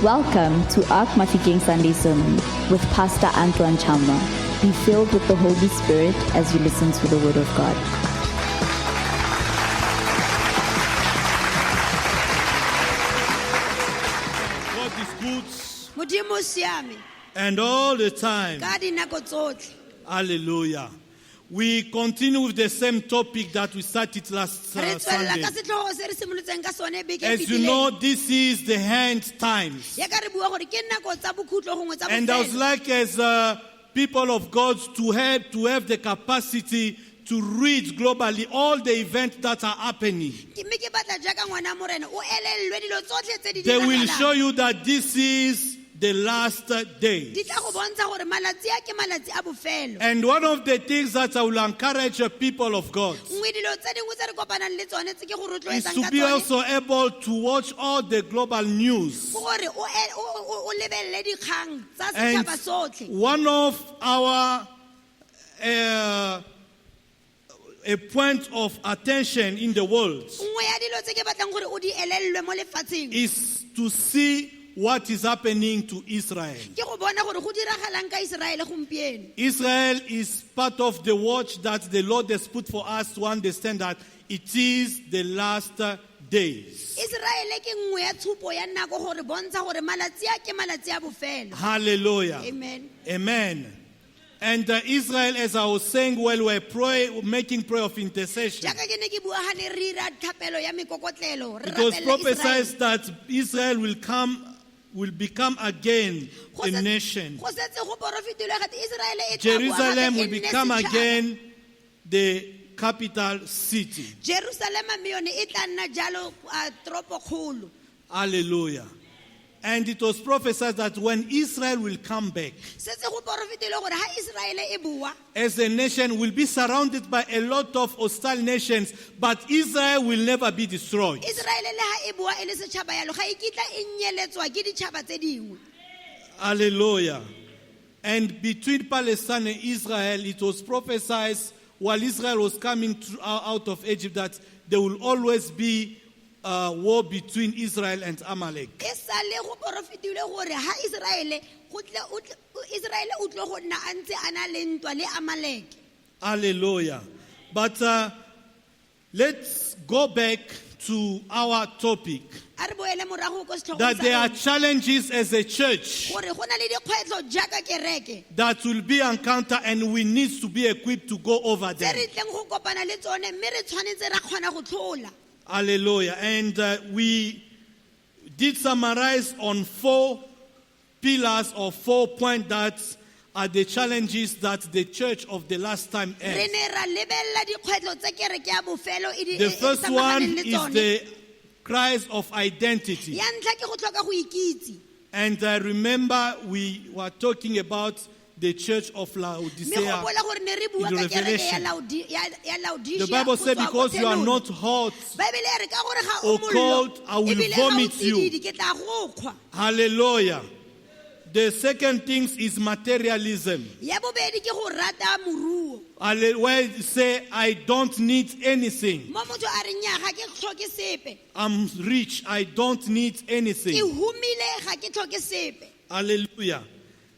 Welcome to Ark Mafikeng Sunday Sermon with Pastor Antoine Chamba. Be filled with the Holy Spirit as you listen to the Word of God. God is good Modimo o siame and all the time. ka dinako tsotlhe. Hallelujah. We continue with the same topic that we started last Re tswelela Sunday. ka setlhogo se re simolotseng ka sone beke e As you fetileng. know, this is the end times. Ya ka re bua gore ke nako tsa bokhutlo gongwe tsa And I would bofelo. like as people of God to have the capacity to read globally all the events that are happening. Mme ke batla jaaka ngwana morena o elellwe dilo tsotlhe tse di They will diragalang. show you that this is the last day. Di tla go bontsha gore malatsi a ke malatsi a bofelo. And one of the things that I will encourage the people of God Nngwe dilo tse dingwe tse re kopanang le tsone tse ke go is rotloetsang to ka be tsone also able to watch all the global news. ke gore o lebelele dikgang tsa And setšhaba sotlhe. one of our a point of attention in the world Nngwe ya dilo tse ke batlang gore o di elellwe mo lefatsheng is to see what is happening to Israel. ke go bona gore go diragalang ka Iseraele gompieno. Israel is part of the watch that the Lord has put for us to understand that it is the last days. Iseraele ke nngwe ya tshupo ya nako gore bontsha gore malatsi a ke malatsi a bofelo. Hallelujah. Amen. Amen. And Israel, as I was saying while we were making prayer of intercession, Jaaka ke ne ke bua ha ne re ira thapelo ya mekokotlelo, re it was rapella prophesied Israele. that Israel will become again Go a se- nation. go setse go porofetilwe gate Iseraele e tla boa Jerusalem gape e will nne become setšhaba. again the capital city. Jerusalema mme yone e tla nna jalo toropo kgolo. Hallelujah. And it was prophesied that when Israel will come back Setse go porofetilwe gore ha Iseraele e boa, as a nation, will be surrounded by a lot of hostile nations, but Israel will never be destroyed. Iseraele le ha e boa e le setšhaba yalo ga e kitla e nyeletswa ke ditšhaba tse dingwe. Hallelujah. And between Palestine and Israel, it was prophesied while Israel was coming out of Egypt that there will always be war between Israel and Amalek. E sale go porofetilwe gore ha Iseraele Iseraele o tlo go nna a ntse a na le ntwa le Amalek. Hallelujah. But let's go back to our topic. A re boele morago ko setlhogong That sa there are rona. challenges as a church Gore go na le dikgwetlho jaaka kereke that will be encountered and we need to be equipped to go over tse them. re tleng go kopana le tsone mme re tshwanetse ra kgona go tlhola. Hallelujah. And we did summarize on 4 pillars or 4 points that are the challenges that the church of the last time Re has. ne ra lebella dikgwetlho tse kereke ya bofelo e The first one samaganeng le is tsone. the cries of identity. Ya ntlha ke go tlhoka go ikitse. And remember, we were talking about the church of Mme Laodicea. gopola gore ne re bua in ka kereke ya Revelation. ya Laodicea. The Bible go said, tswa because you are botshelong. not hot Baebele e re ka gore ga or o mollo, cold, I will ebile ga o vomit you. tsididi, ke tla go kgwa. Hallelujah. The second thing is materialism. Ya bobedi ke go rata moruo. Where you say, I don't need anything. Mo motho a re nnyaa ga ke tlhoke sepe. I'm rich. I don't need Ke anything. humile ga ke tlhoke sepe. Hallelujah.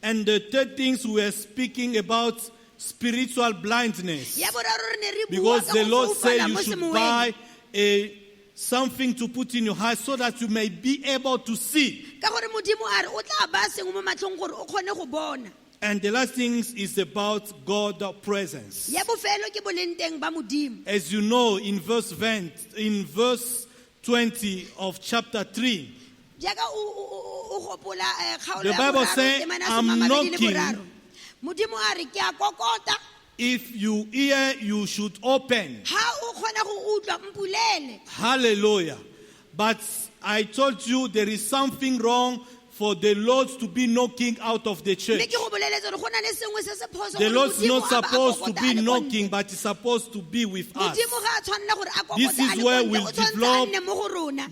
And the third things we are speaking about spiritual blindness. Ya boraro re ne re bua Because ka the go Lord said foufala you mo should semoeng. buy something to put in your heart so that you may be able to see. Ka gore modimo a re o tla ba sengwe mo matlhong gore o kgone go bona. And the last thing is about God's presence. Ya bofelo ke boleng teng ba modimo. As you know, in verse 20 of chapter 3, Jaaka o gopola kgaolo The ya Bible boraro, say, temana I'm soma a mabedi le knocking. boraro. Modimo a re ke a kokota. if you hear, you should open. Ha o kgona go utlwa mpulele. Hallelujah. But I told you there is something wrong for the Lord to be knocking out of the Mme church. ke go boleletse gore go na le sengwe se se phoso The gore Lord's Modimo not a ba a supposed to kokota be a le ko knocking, ntle. but He's supposed to be with us. Modimo ga a tshwanela gore a This kokota a is le where ko ntle. we'll O tshwanetse a develop nne mo go rona.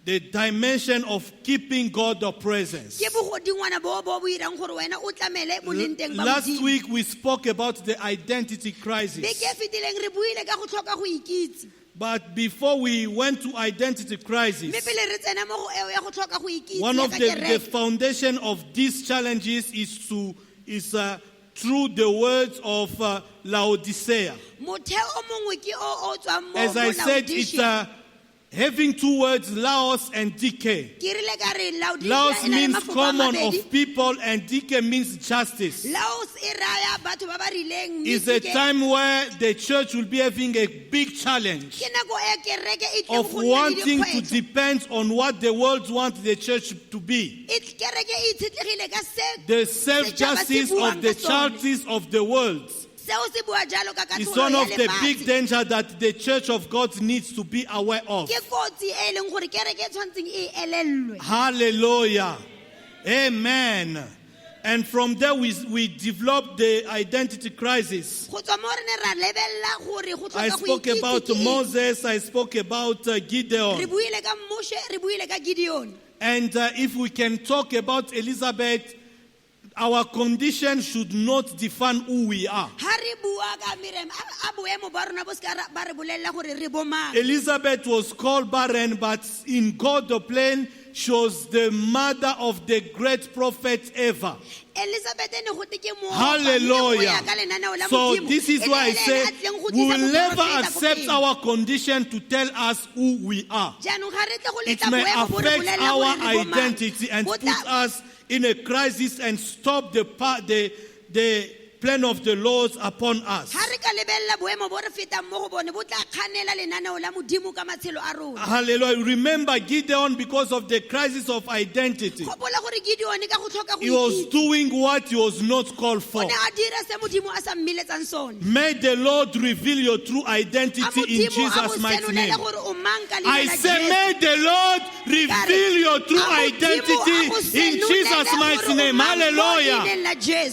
the dimension of keeping God's presence. Ke bogodingwana bo bo irang gore wena o tlamele boleng teng ba Last Modimo. week we spoke about the identity crisis. Beke e fetileng re buile ka go tlhoka go ikitse. But before we went to identity crisis, mme pele re tsena mo go eo ya go tlhoka go ikitse one of ka the kereke, foundation of these challenges is through the words of Laodicea. motheo o mongwe ke o tswang mo As I said, it's Laodicea. having two words, Laos and decay. Ke rile ka re Laodicea Laos e na le means mafoko a common mabedi. of people and decay means justice. Laos e raya batho ba ba rileng, mme It's a decay time where the church will be having a big challenge ke nako e kereke e tleng of go nna le wanting to dikgwetlho. depend on what the world wants the church to be. Kereke e itshetlegile ka se The self-justice of the churches of the world seo se bua jalo ka is katlholo one ya of the big lefatshe. danger that the church of God needs to be aware of. Ke kotsi e leng gore kereke e tshwantseng e elellwe. Hallelujah. Amen. And from there we developed the identity crisis. Go tswa mo re ne ra lebella gore go I tlhoka go spoke ikitse about ke eng. Moses, I spoke about Re Gideon. buile ka Moshe, re buile ka Gideon. And if we can talk about Elizabeth, our condition should not define who we are. Ha re bua ka Miriam, a boemo ba rona bo ska ba re bolella gore re bo mang. Elizabeth was called barren, but in God's plan, she was the mother of the great prophet ever. Elizabeth ene go te ke mo. Hallelujah. So this is why I say we will never accept our condition to tell us who we are. It may affect our identity and put us in a crisis and stop the plan of the Lord upon us. Hallelujah. Remember Gideon, because of the crisis of identity, he was doing what he was not called for. May the Lord reveal your true identity in Jesus' mighty name. I say, may the Lord reveal your true identity in Jesus' mighty name. Hallelujah.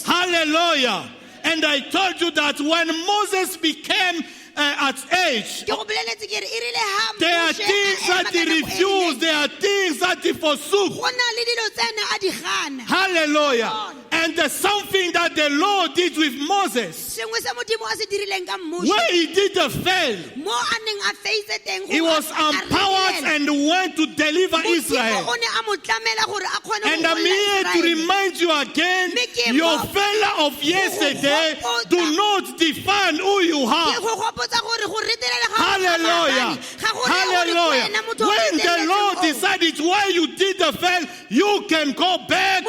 Hallelujah. And I told you that when Moses became at age, there are things that he refused, there are things that he forsook. Hallelujah. And there's something that the Lord did with Moses, where he did the fail. He was empowered and went to deliver Israel. And I'm here to remind you again, your failure of yesterday do not define who you are. Hallelujah. Hallelujah. When the Lord decided why you did the fail, you can go back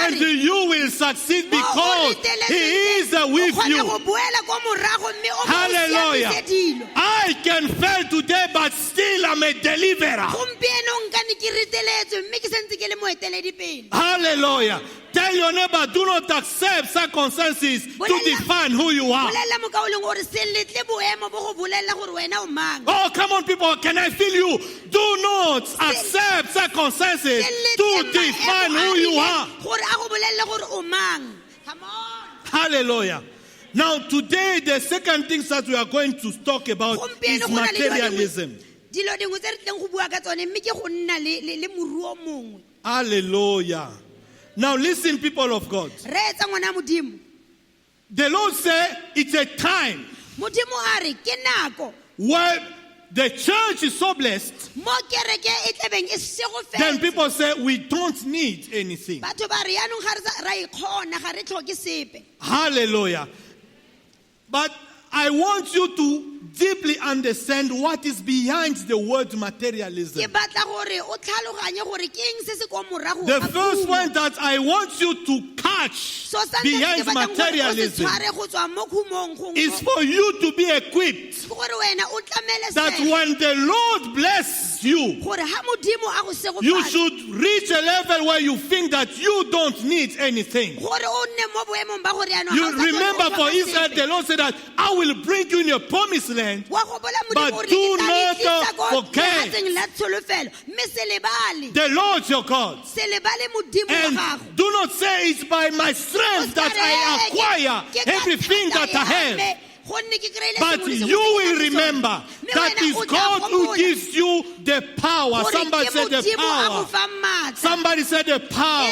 and you will succeed because He is with you. Hallelujah. I can fail today, but still I'm a deliverer. Hallelujah. Tell your neighbor, do not accept circumstances to define who you are. Oh, come on, people, can I feel you? Do not accept circumstances to define who you are. Hallelujah. Now, today, the second thing that we are going to talk about is materialism. Hallelujah. Now listen, people of God. The Lord said it's a time where the church is so blessed. Then people say we don't need anything. Hallelujah. But I want you to deeply understand what is behind the word materialism. The first point that I want you to catch behind materialism is for you to be equipped that when the Lord blesses you, you should reach a level where you think that you don't need anything. You remember for Israel, the Lord said that I will bring you in your promised land, but do not forget the Lord your God. And do not say it's by my strength that I acquire everything that I have. But you will remember that it's God who gives you the power. Somebody said the power. Somebody said the power.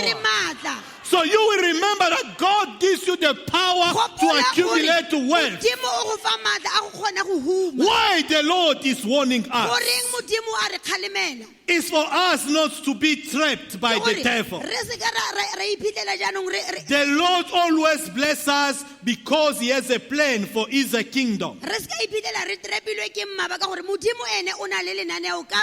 So you will remember that God gives you the power to accumulate wealth. Modimo o go fa maatla a go kgona go huma. Why the Lord is warning us Goreng Modimo a re kgalemela? is for us not to be trapped by the devil. Re se ka ra iphitlhela jaanong re The Lord always blesses us because He has a plan for His kingdom. se ka iphitlhela re trapilwe ke mmaba ka gore Modimo ene o na le lenaneo ka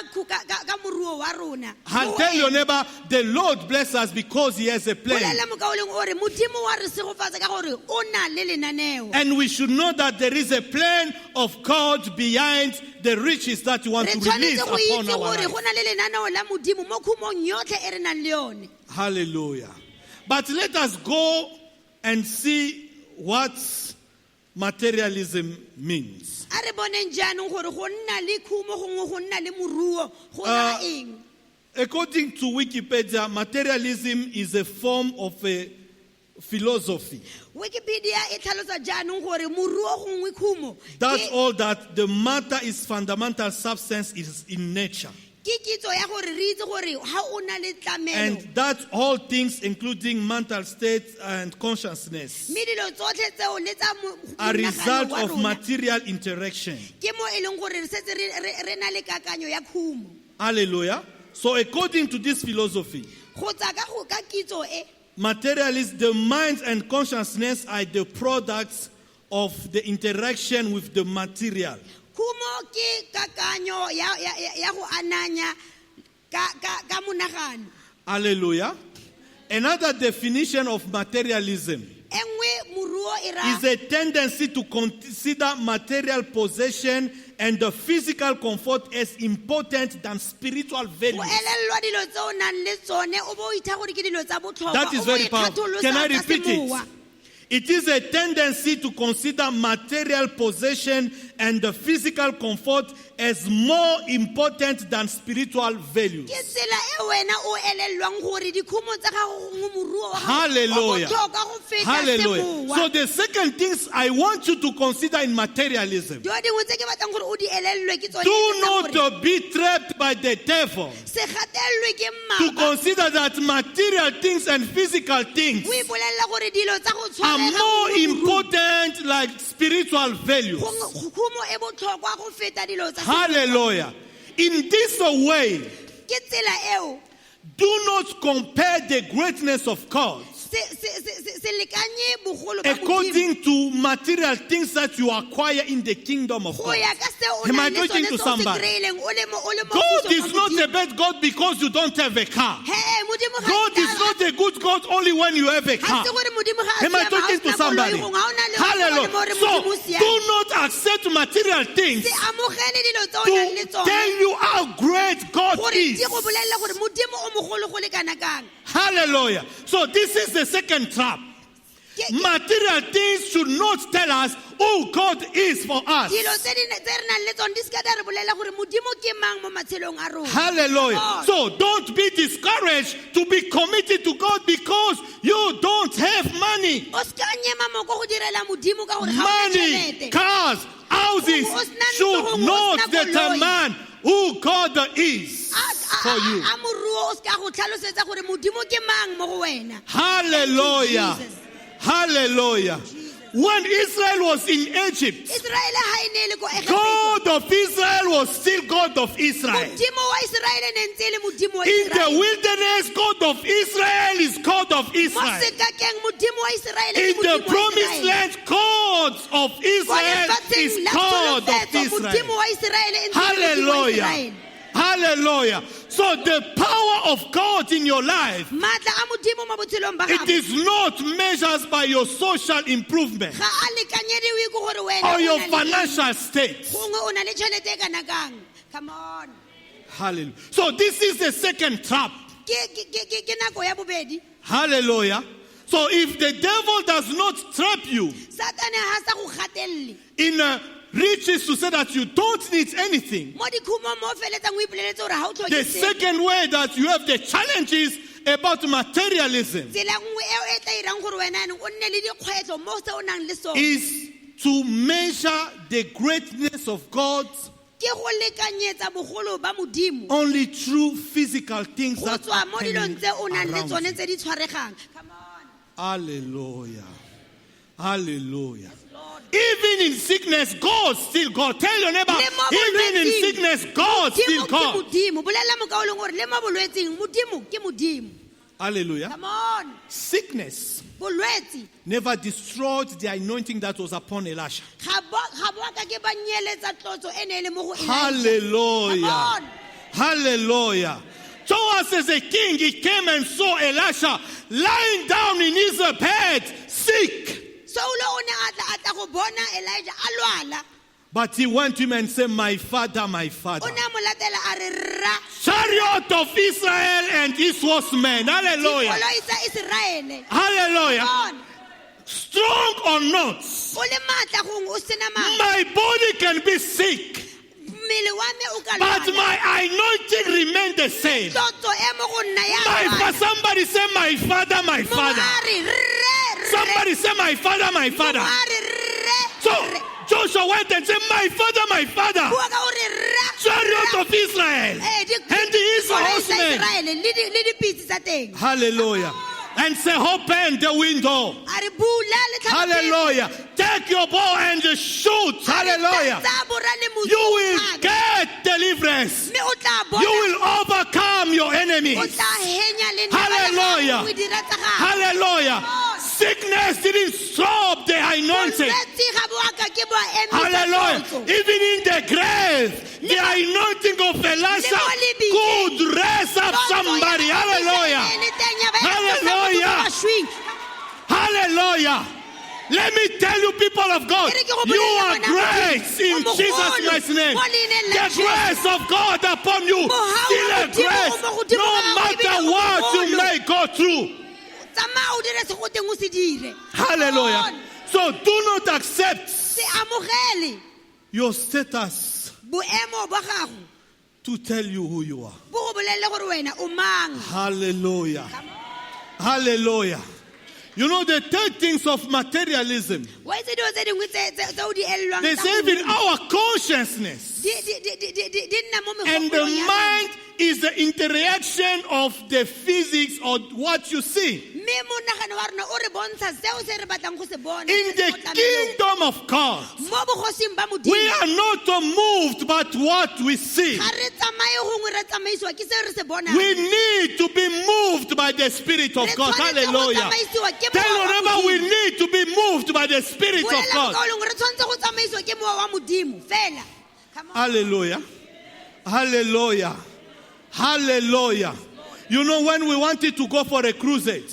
moruo wa rona. And tell your neighbor, the Lord blesses us because He has a plan. Bolela mokaoleng o re Modimo wa re segofatsa ka gore o na le lenaneo. And we should know that there is a plan of God behind the riches that you want Re to release tshwanetse go upon itse our gore lives. go na le lenaneo la Modimo mo khumong yotlhe e re nang le yone. Hallelujah. But let us go and see what materialism means. A re boneng jaanong gore go nna le khumo gongwe go nna le moruo go na eng. According to Wikipedia, materialism is a form of a philosophy. Wikipedia e tlhalosa jaanong gore moruo gongwe khumo That's all that the matter is fundamental substance is in nature. ke kitso ya gore re itse gore ha o na le tlamelo And that all things, including mental state and consciousness, mme dilo tsotlhe tseo le tsa are result monagano wa of rona material interaction. ke mo e leng gore re setse re na le kakanyo ya khumo. Hallelujah. So according to this philosophy, Go tsa ka kitso e materialists, the mind and consciousness are the products of the interaction with the material. khumo ke kakanyo ya go ananya ka monagano. Hallelujah. Another definition of materialism Engwe moruo e ra is a tendency to consider material possession and the physical comfort as important than spiritual go values. elellwa dilo tse o nang le tsone o bo itha gore ke dilo tsa botlhokwa. That is o bo very powerful. ikgatholosa Can I ka repeat it? semowa. It is a tendency to consider material possession and the physical comfort as more important than spiritual values. Ke tsela e wena o elellwang gore dikhumo tsa gago gongwe moruo wa gago Hallelujah. o botlhokwa go feta Hallelujah. semowa. So the second things I want you to consider in materialism, Dilo dingwe tse ke batlang gore o di elellwe ke tsone do tse tsa gore not be trapped by the devil se gatelelwe ke to mmaba. consider that material things and physical things O ipolelela gore dilo tsa go are tshwarega more gongwe moruo. important like spiritual values. Khumo e botlhokwa go feta dilo tsa Hallelujah. In this way, ke tsela eo do not compare the greatness of God se lekanye bogolo ba Modimo. according to material things that you acquire in the kingdom of Go God. ya ka se o Am I nang le talking sone to se o se somebody? kry-ileng o le mo God pusong is wa not Modimo. a bad God because you don't have a car. Modimo ga God is not a good God only when you have a ga car. se gore Modimo ga a Am I siama, talking ga o to sena somebody? koloi, gongwe ga o na le Hallelujah. mo re So Modimo o siame. do not accept material things Se amogele dilo tse o nang le to tsone tell you how great God gore is. di go bolelela gore Modimo o mogolo go le kana kang. Hallelujah. So this is the second trap. Material things should not tell us who God is for us. Dilo tse re nang le tsone di seka da re bolelela gore Modimo ke mang mo matshelong a rona. Hallelujah. God. So don't be discouraged to be committed to God because you don't have money. O seka nyema moko go direla Modimo ka gore ga o na Money, tšhelete. cars, houses should not determine who God is for you. A moruo o seka go tlhalosetsa gore Modimo ke mang mo go wena. Hallelujah. Jesus. Hallelujah. When Israel was in Egypt, Israele ha e ne le ko Egipto. God of Israel was still God of Israel. Modimo wa Israele ne ntse le Modimo wa In the Israele. wilderness, God of Israel is God of Mo Israel. sekakeng Modimo wa Israele ke In the Modimo wa promised Israele. land, God of Ko Israel lefatsheng is la God of tsholofetso, Modimo Israel. wa Israele e ntse le Modimo wa Hallelujah. Israele. Hallelujah. So the power of God in your life, Matla a Modimo mo botshelong ba it gago is not measured by your social improvement ga a lekanyediwe ke gore wena or o your na le eng. financial state. Gongwe o na le tšhelete e kana kang. Come on. Hallelujah. So this is the second trap. Ke nako ya bobedi. Hallelujah. So if the devil does not trap you Satane ha sa go gatelele. in riches to say that you don't need anything, Mo dikhumong mo o feletsang o ipoleletse gore ha o tlhoke the sepe. second way that you have the challenges about materialism Tsela nngwe eo e tla irang gore wena o nne le dikgwetlho mo se o nang le sone is to measure the greatness of God ke go lekanyetsa bogolo ba Modimo only through physical things go that tswa are mo dilong tse o nang le around tsone you. tse di tshwaregang. Come on. Hallelujah. Hallelujah. Lord. Even in sickness, God still God. Tell your neighbor, Le mo even in bolwetseng, sickness, God still Modimo ke God. Modimo. Bolela mokaolong gore le mo bolwetseng, Modimo ke Modimo. Hallelujah. Come on. Sickness Bolwetsi. never destroyed the anointing that was upon Elisha. Ga bo ka ke ba nyeletsa tlotso ene e le mo go Elijah. Hallelujah. Come on. Hallelujah. Joas as a king, he came and saw Elisha lying down in his bed, sick. So o ne a tla go bona Elijah a lwala. But he went to him and said, my father, my O father. ne a mo latela a re rra. Chariot of Israel and his horsemen. Hallelujah. Dikoloi tsa Iseraele. Hallelujah. Come on. Strong or not, O le matla gongwe o sena matla. my body can be sick, Mmele wa me o ka but lwala. my anointing remains the same. Tlotso e mo go nna ya lwala. Somebody say, my father, my Mongwe father. a re rre, rre. Somebody say, my father, my father. Mongwe a re rre, So rre. Joshua went and said, my father, my father. Bua ka o re rra, Chariot rra. of Israel and the Dikoloi tsa horsemen. Iseraele le dipitse tsa teng. Hallelujah. And say, open the window. A re bula le tlhapile. Hallelujah. Take your bow and shoot. Hallelujah. You will get deliverance. You will overcome your enemies. Hallelujah. Hallelujah. Sickness didn't stop the anointing. Hallelujah. Even in the grave, the anointing of Elisha could raise up somebody. Hallelujah. Hallelujah. Hallelujah. Let me tell you, people of God, you are great in Jesus' mighty name. The grace of God upon you, still a grace, no matter what you may go through. Hallelujah. So do not accept your status to tell you who you are. Hallelujah. Hallelujah. You know the third things of materialism. They say even our consciousness and the mind is the interaction of the physics or what you see. In the kingdom of God, we are not moved by what we see. We need to be moved by the Spirit of God. Hallelujah. Tell your neighbor, we need to be moved by the Spirit of God. Hallelujah. Hallelujah. Hallelujah. You know, when we wanted to go for a crusade,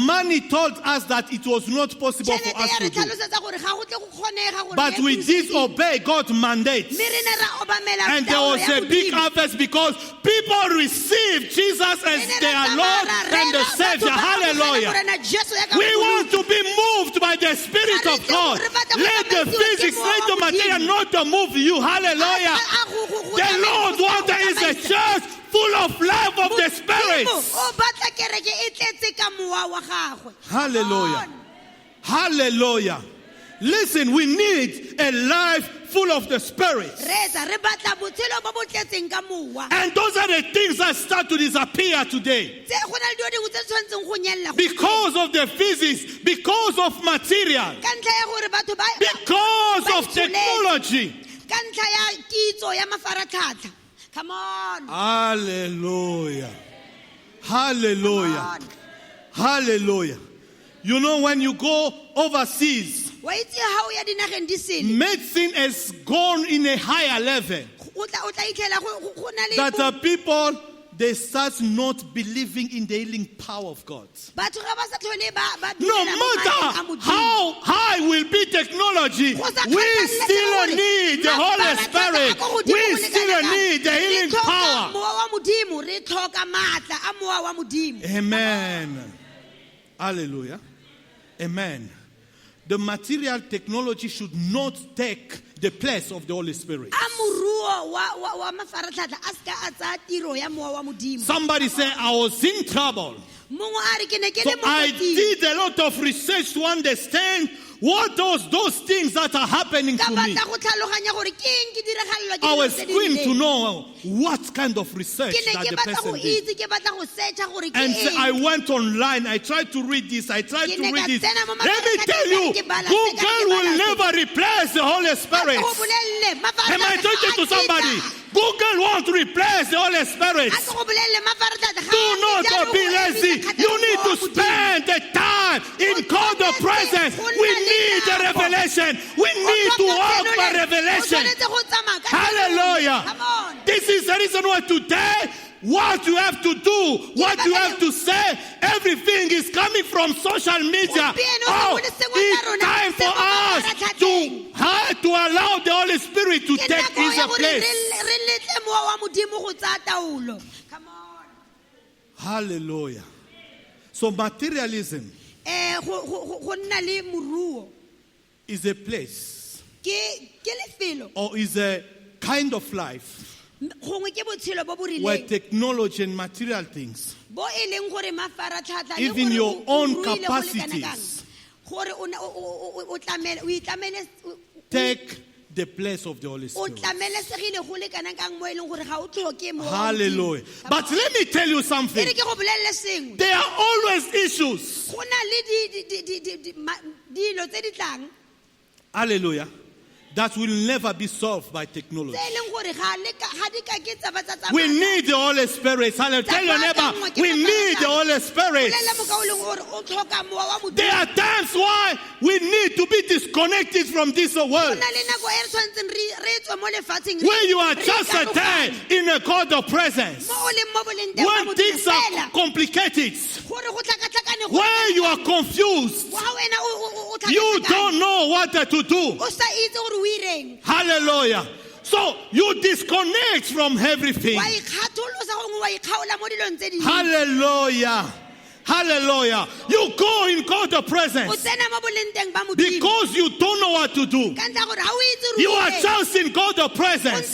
money told us that it was not possible for us to do. But we did obey God's mandate. And there was a big harvest because people received Jesus as their Lord and the Savior. Hallelujah. We want to be moved by the Spirit of God. Let the physics, let the material not to move you. Hallelujah. The Lord wants is a church full of life of the Spirit. Hallelujah. Hallelujah. Listen, we need a life full of the Spirit. And those are the things that start to disappear today. Because of the physics, because of material, because of technology. Come on. Hallelujah. Hallelujah. Hallelujah. You know, when you go overseas, medicine has gone in a higher level. That the people, they start not believing in the healing power of God. No matter how high will be technology, we still need the Holy Spirit. We still need the healing power. Amen. Hallelujah. Amen. The material technology should not take the place of the Holy Spirit. Somebody Somebody say, I was in trouble. mongwe a re ke ne ke So le mo I kotsing. did a lot of research to understand what those things that are happening Ka to me. batla go tlhaloganya gore ke eng ke diragallwa ke I dilo was tse di going to rileng. know what kind of research Ke ne that ke the batla person go did. itse ke batla go searcha gore ke And so I eng. went online. I tried to read this. I tried Ke to ne read ka this. tsena mo Let me mafaratlhatlheng tell you, ke bala se, Google ke will bala se. never replace the Holy Spirit. Go bolelle, Am I mafaratlhatlha talking to a somebody? kitla. Google won't replace the Holy Spirit. A ke go bolelle, mafaratlhatlha ga Do a not kitla be go lazy. emisa You need to kgatlhanong mo spend the time in God's presence. We need the revelation. We need to walk by revelation. Hallelujah. Come on. This is the reason why today, what you have to do, what you have to say, everything is coming from social media. Oh, it's time for us to allow the Holy Spirit to Ke take nako ya his gore place. re letle mowa wa Modimo go tsaya taolo. Come on. Hallelujah. So materialism Go nna le moruo is a place ke lefelo or is a kind of life gongwe ke botshelo bo bo where rileng technology and material things, bo e leng gore mafaratlhatlha le even gore your o own ruile go le capacities, kana-kang, gore o itlamele take the place of the Holy o Spirit. tlamelesegile go le kana kang mo e leng gore ga o tlhoke mo Hallelujah. But let me tell you e something. re ke go bolelle sengwe There are always issues. go na le dilo tse di tlang Hallelujah. That will never be solved by tse technology. e leng gore ga di ka ke tsa ba tsa We need the Holy Spirit. Hallelujah. Tell your neighbor, we need the Holy Spirit. bolelle moka o leng gore o tlhoka mowa wa There Modimo are times why we need to be disconnected from this go world. na le nako e re tshwanetseng re tswe mo lefatsheng Where you are re just a ikaroganye. day in a God of presence. mo o leng mo boleng teng ba When Modimo things are fela complicated, gore go tlhakatlhakane go where you are confused, wa wena o you tlhakatlhakane. don't know what to do. o sa itse gore o ireng Hallelujah. So you disconnect from everything. wa ikgatholosa gongwe wa ikgaola mo dilong tse dingwe Hallelujah. Hallelujah. You go in God's o presence tsena mo boleng teng ba Modimo because you don't know what to do. ka ntlha gore ga o itse gore You o are ireng. just in God's presence.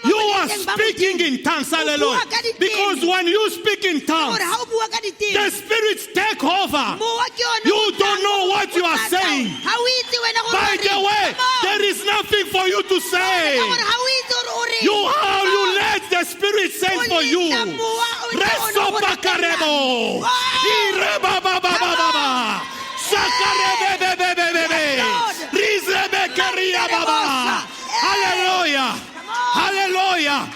You are speaking in tongues. Hallelujah. Because when you speak in tongues, gore ga o bua ka diteng the spirits take over. mowa ke yone You o don't tlang know go what you are tlatsa. saying. ga o itse wena gore By o the reng. way, Come on. there is nothing for you to say. Ka gore ga o itse gore o reng. You let the Spirit say for you. Reso bakarebo. Ireba ba ba ba ba ba. Shakarebe be be be be be. Rizebe karia ba ba. Hallelujah. Hallelujah.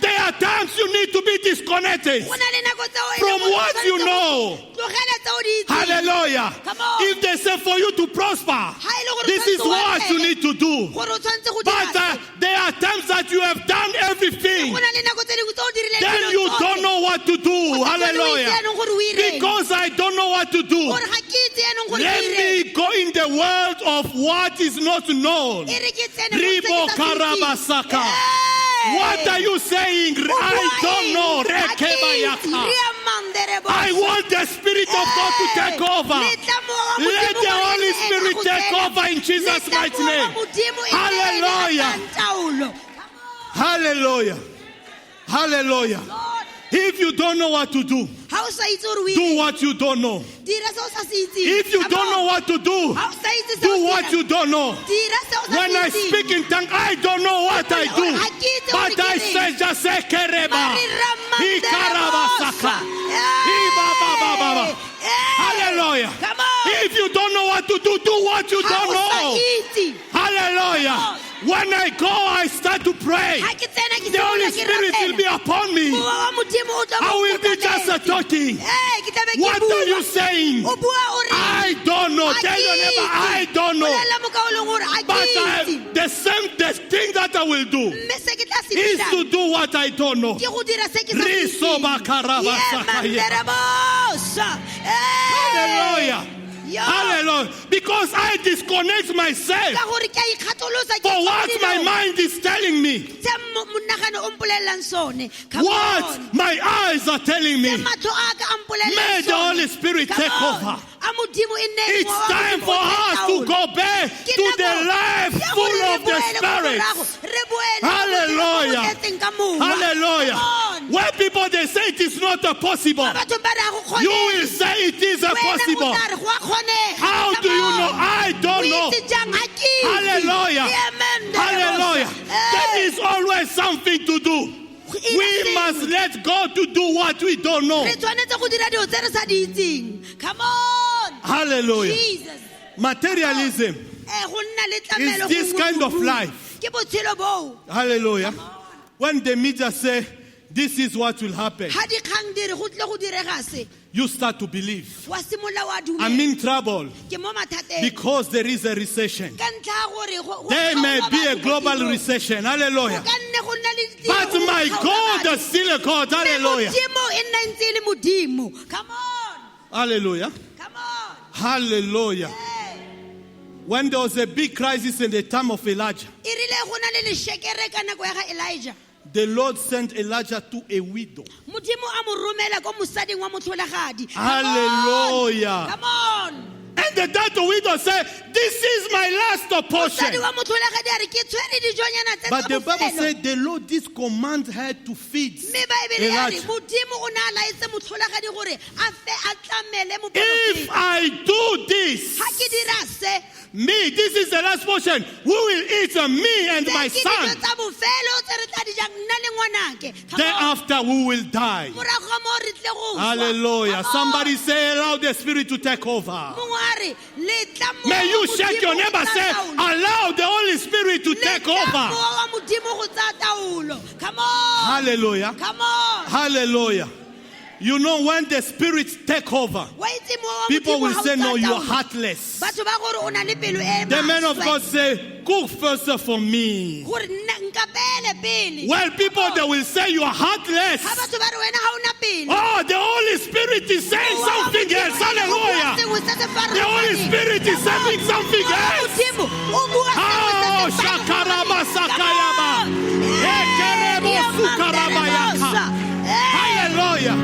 There are times you need to be disconnected Go na le nako tse o e leng from gore what you tshwanetse know. tlogela tse o di itseng. Hallelujah. Come on. If they say for you to prosper, Ha e le gore this is tshwanetse o what you atlehe, need to do. gore o tshwanetse go But dira se. there are times that you have done everything. Go na le nako tse dingwe tse o dirileng Then dilo you tsotlhe. don't know what to do. O sa kgone go itse Hallelujah. yaanong gore o ireng. Because I don't know what to do. Gore ga ke itse yaanong gore Let ke ireng. me go in the world of what is not known. E re ke tsene mo Ribo tse ke sa se karabasaka. itseng. What are you saying? I don't know. Rekebayaka. I want the Spirit of God to take over. Let the Holy Spirit take over in Jesus' mighty name. Hallelujah. Hallelujah. Hallelujah. If you don't know what to do, Ha o sa itse gore o do ireng, what you don't know. dira se o sa se itseng. If you Come don't know on. what to do, Ha o sa itse se o do se what dirang, you don't know. dira se o sa When se I itseng. speak in tongue, I don't know what I do. But I say, just say, Kereba. Ikarabasaka. Ibabababa. Hallelujah. Come on. If you don't know what to do, do what you Ha don't o sa know. itse. Hallelujah. When I go, I start to pray. Ha ke tsena ke The Holy simolola ke Spirit will be rapela. upon me. Mowa wa Modimo o tla I mo will be just kotametse. talking. Ke tla be ke What bua. are you saying? O bua o reng? I don't know. Ha Tell ke your neighbor, itse. I don't know. Bolela moka o leng gore ha ke But itse. the thing that I will do Mme se ke tla se is dirang, to do what I don't know. ke go dira se ke sa se Riso itseng. bakarabasaka Yeah, yeba. manderebosa. Hallelujah. Yo. Hallelujah. Because I disconnect myself Ka gore ke a ikgatholosa, ke for tswa mo what my dilong mind is telling me. tse monagano o mpolelelang sone. Come What on. my eyes are telling me. Tse matlho a ka a mpolelelang May the sone. Holy Spirit Come take on. over. A a Modimo e nne It's mowa wa time Modimo for o us teng to taolo. go back Ke to the nako life ya gore full re of the boele ko Spirit. morago, re boele ko Hallelujah. Modimo o tletseng ka mowa. Hallelujah. Come on. When people they say it is not possible, Batho ba re ha go you kgonege. will say it is Wena o possible. tla re go a kgonega. How Come do you know? on. I don't know. O itse jang? Ha ke itse. Hallelujah. Amen. Hallelujah. There is always something to do. We must let God to do what we don't know. Re tshwanetse go dira dilo tse re sa di itseng. Come on. Hallelujah. Jesus. Materialism Go nna le tlamelo is this go kind of Modimo. life. Ke botshelo boo. Hallelujah. When the media say this is what will happen, Ha dikgang di re go tle go direga se, you start to believe. wa simolla wa dumela. I'm in trouble Ke mo mathateng. because there is a recession. Ka ntlha ya gore go There may kgaolwa be a batho global mo tirong. recession. Go Hallelujah. ka nne go nna le ditiro, But go my kgaolwa God batho. is still a God. Hallelujah. Modimo e nna ntse e le Modimo. Come on. Hallelujah. Come on. Hallelujah. Hey. When there was a big crisis in the time of Elijah, E rile go na le lešekere ka nako ya ga Elijah. the Lord sent Elijah to a widow. Modimo a mo romela ko mosading wa motlholagadi. Come on. Hallelujah. Come on. And the widow said, this is my last portion. Mosadi wa motlholagadi a re ke tshwere dijonyana tse But tsa the Bible bofelo. said the Lord did command her to feed Mme Baebele ya re Elijah. Modimo o ne a laetse motlholagadi gore a fe a tlamele If moprofeta. I do this, Ha ke dira se, this is the last portion. Who will eat me and my tse ke son? dijo tsa bofelo tse re tla di jang nna le ngwanake. Come on. Thereafter, who will die? Morago ga moo re tle go swa. Hallelujah. Come on. Somebody say, allow the Spirit to take over. Mongwe a re, letla mowa May you wa shake your Modimo neighbor, go tsa say, taolo. allow the Holy Spirit to take Letla over. mowa wa Modimo go tsa taolo. Come on. Hallelujah. Come on. Hallelujah. You know, when the spirits take over, Wa itse mowa wa people Modimo will ha o say, tsa no, you're taolo. heartless. Batho ba gore o na le pelo e The man of maswe. God say, cook first for me. Gore nna nka pele pele. Well, people, they will say, you're heartless. Ha batho ba re wena ha una pelo. Oh, the Holy Spirit is saying Mowa wa something Modimo else. o bua Hallelujah. sengwe se se The Holy farologaneng. Spirit is Come on. saying something Mowa wa else. Modimo o bua sengwe se Oh, se shakaraba farologaneng. sakayaba. Come on. Ekerebo Eh, sukarabayaka. diamantelemosa. Eh. Hallelujah.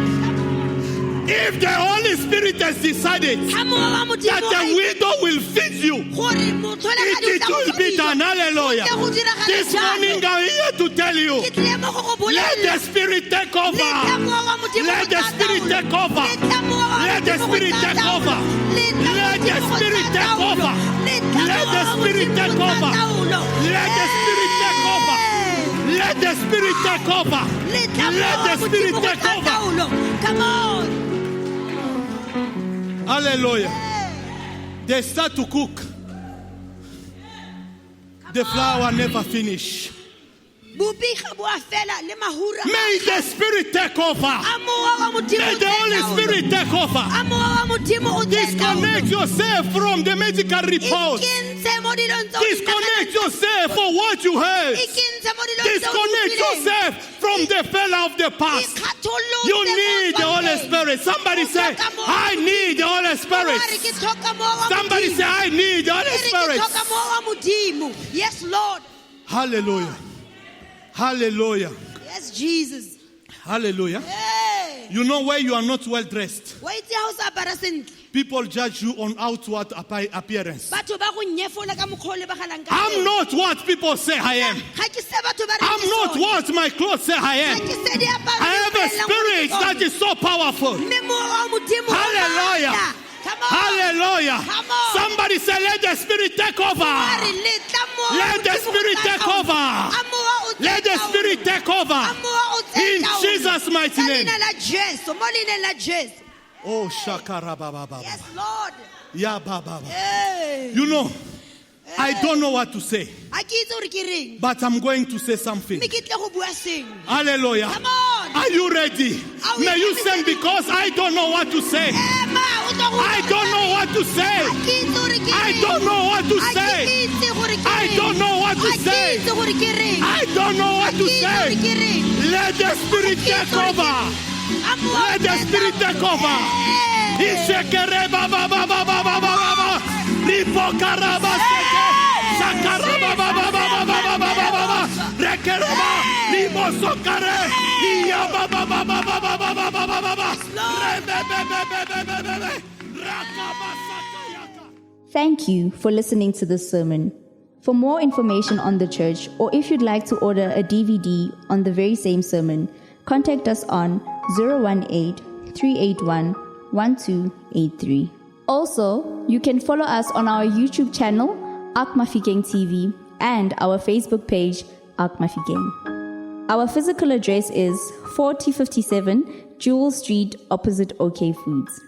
If the Holy Spirit has decided Ha mowa wa Modimo that the a widow will feed you, gore motlholagadi o it tla go will be tlodisa. done. Hallelujah. Go tle go diragale This jalo. morning I'm here to tell you, Ke tlile mo go go let the bolelela. Spirit take over. Letla mowa wa Modimo Let go the tsa Spirit taolo. take over. Letla mowa wa Let the Modimo go Spirit tsa take taolo. over. Letla Let the Modimo go Spirit tsa take taolo. over. Letla Let the mowa wa Spirit Modimo take go tsa over. taolo. Let the Spirit take over. Hey. Let the Spirit take over. Letla Let mowa the wa Spirit Modimo go take tsa over. taolo. Come on. Hallelujah. They start to cook. The flour never finish. Bobiga bo a fela le mahura. May the Spirit take over. A mowa wa Modimo May o the tse Holy taolo. Spirit take over. A mowa wa Modimo o tse Disconnect taolo. yourself from the medical report. Ikentshe mo dilong tse o di Disconnect naganang. yourself for what you heard. Ikentshe mo dilong tse o di Disconnect utlwileng. yourself from the fella of the past. Ikgatholotse You mo need the Holy tswang Spirit. Somebody say, I need the Holy teng. Spirit. Ore ke tlhoka mowa wa Somebody Modimo. say, I need the Holy Ere ke Spirit. tlhoka mowa wa Modimo. Yes, Lord. Hallelujah. Hallelujah. Yes, Jesus. Hallelujah. Hey. You know where you are not well dressed. Wa itse ha o sa apara sentle. People judge you on outward appearance. Batho ba go nyefola ka mokgwa o lebagalang ka I'm teng. not what people say I am. Ga ke se batho ba re I'm ke not sone. what my clothes say I Ga am. ke se diaparo I have a tse felang spirit gore ke that sone. is so powerful. Mme mowa wa Modimo o Hallelujah. matla. Come on. Hallelujah. Come on. Somebody say, let the Spirit take over. Ore letla mowa wa Let the Modimo Spirit o tsa take taolo. over. A mowa o tse Let the taolo. Spirit take over. A mowa o tse In taolo. Jesus' mighty Ka name. leina la Jesu, mo leineng la Jesu. Oh, shakara baba baba. Yes, Lord. Ya baba. Hey. You know, I don't know what to say, Ha ke itse gore ke reng. but I'm going to say something. Mme ke tle go bua sengwe. Hallelujah. Come on. Are you ready? Are we May you ready? sing because I don't know what to say. Emma, o tlo go I don't know what to say. Ha ke itse gore ke I reng. don't know what to Ha ke say. itse gore ke I reng. don't know what to Ha ke say. itse gore ke reng. I don't know what to Ha ke itse gore say. ke reng. Let the Spirit take over. A mowa o Let the tse Spirit taolo. take over. Hey. Ishekere baba baba baba baba. Ripokaraba seke. Sakaraba baba baba baba baba. Rekeraba. Limosokare. Iya baba baba baba baba baba baba. Rebebebebebebebe. Rakaba Thank you for listening to this sermon. For more information on the church, or if you'd like to order a DVD on the very same sermon, contact us on 018-381-1283. Also, you can follow us on our YouTube channel, Ark Mafikeng TV, and our Facebook page, Ark Mafikeng. Our physical address is 4057 Jewel Street, opposite OK Foods.